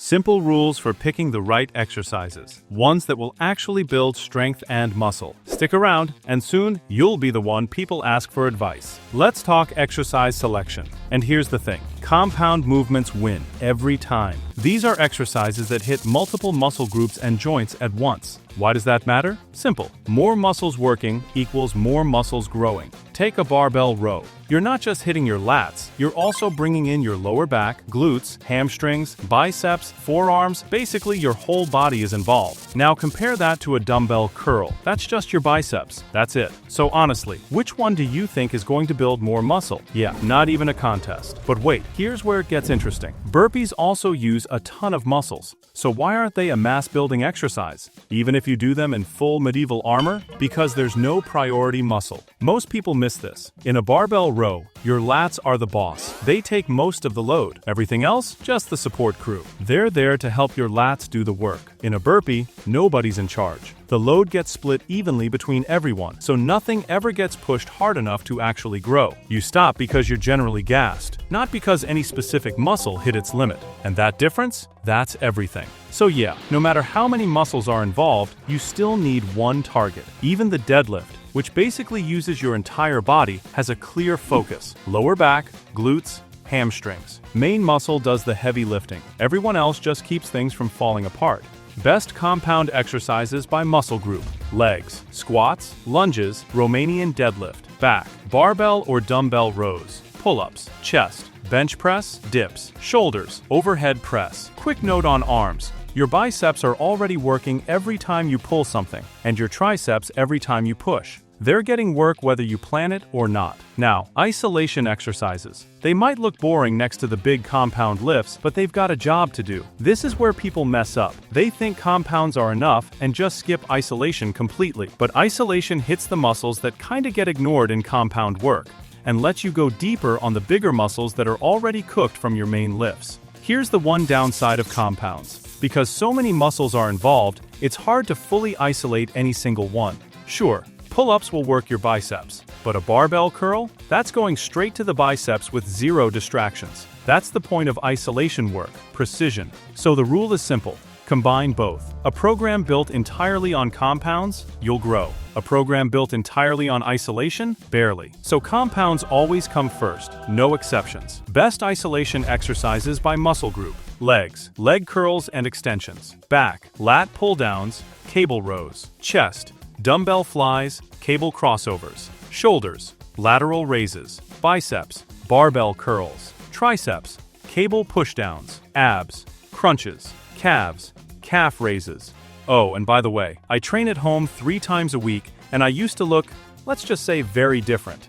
Simple rules for picking the right exercises, ones that will actually build strength and muscle. Stick around, and soon you'll be the one people ask for advice. Let's talk exercise selection. And here's the thing. Compound movements win every time. These are exercises that hit multiple muscle groups and joints at once. Why does that matter? Simple. More muscles working equals more muscles growing. Take a barbell row. You're not just hitting your lats, you're also bringing in your lower back, glutes, hamstrings, biceps, forearms, basically your whole body is involved. Now compare that to a dumbbell curl. That's just your biceps. That's it. So honestly, which one do you think is going to build more muscle? Yeah, not even a contest. But wait, here's where it gets interesting. Burpees also use a ton of muscles. So why aren't they a mass-building exercise? Even if you do them in full medieval armor? Because there's no priority muscle. Most people miss this. In a barbell row, your lats are the boss. They take most of the load. Everything else, just the support crew. They're there to help your lats do the work. In a burpee, nobody's in charge. The load gets split evenly between everyone, so nothing ever gets pushed hard enough to actually grow. You stop because you're generally gassed, not because any specific muscle hit its limit. And that difference? That's everything. So yeah, no matter how many muscles are involved, you still need one target. Even the deadlift, which basically uses your entire body, has a clear focus. Lower back, glutes, hamstrings. Main muscle does the heavy lifting. Everyone else just keeps things from falling apart. Best compound exercises by muscle group: legs, squats, lunges, Romanian deadlift, back, barbell or dumbbell rows, pull-ups, chest, bench press, dips, shoulders, overhead press. Quick note on arms. Your biceps are already working every time you pull something, and your triceps every time you push. They're getting work whether you plan it or not. Now, isolation exercises. They might look boring next to the big compound lifts, but they've got a job to do. This is where people mess up. They think compounds are enough and just skip isolation completely. But isolation hits the muscles that kinda get ignored in compound work, and lets you go deeper on the bigger muscles that are already cooked from your main lifts. Here's the one downside of compounds. Because so many muscles are involved, it's hard to fully isolate any single one. Sure, pull-ups will work your biceps, but a barbell curl? That's going straight to the biceps with zero distractions. That's the point of isolation work, precision. So the rule is simple. Combine both. A program built entirely on compounds, you'll grow. A program built entirely on isolation, barely. So compounds always come first, no exceptions. Best isolation exercises by muscle group: legs, leg curls and extensions; back, lat pull-downs, cable rows; chest, dumbbell flies, cable crossovers; shoulders, lateral raises; biceps, barbell curls; triceps, cable pushdowns; abs, crunches; calves, calf raises. Oh, and by the way, I train at home 3 times a week, and I used to look, let's just say, very different.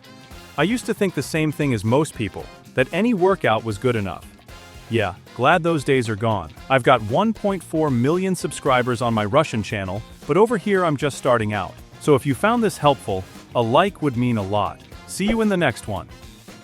I used to think the same thing as most people, that any workout was good enough. Yeah, glad those days are gone. I've got 1.4 million subscribers on my Russian channel, but over here I'm just starting out. So if you found this helpful, a like would mean a lot. See you in the next one.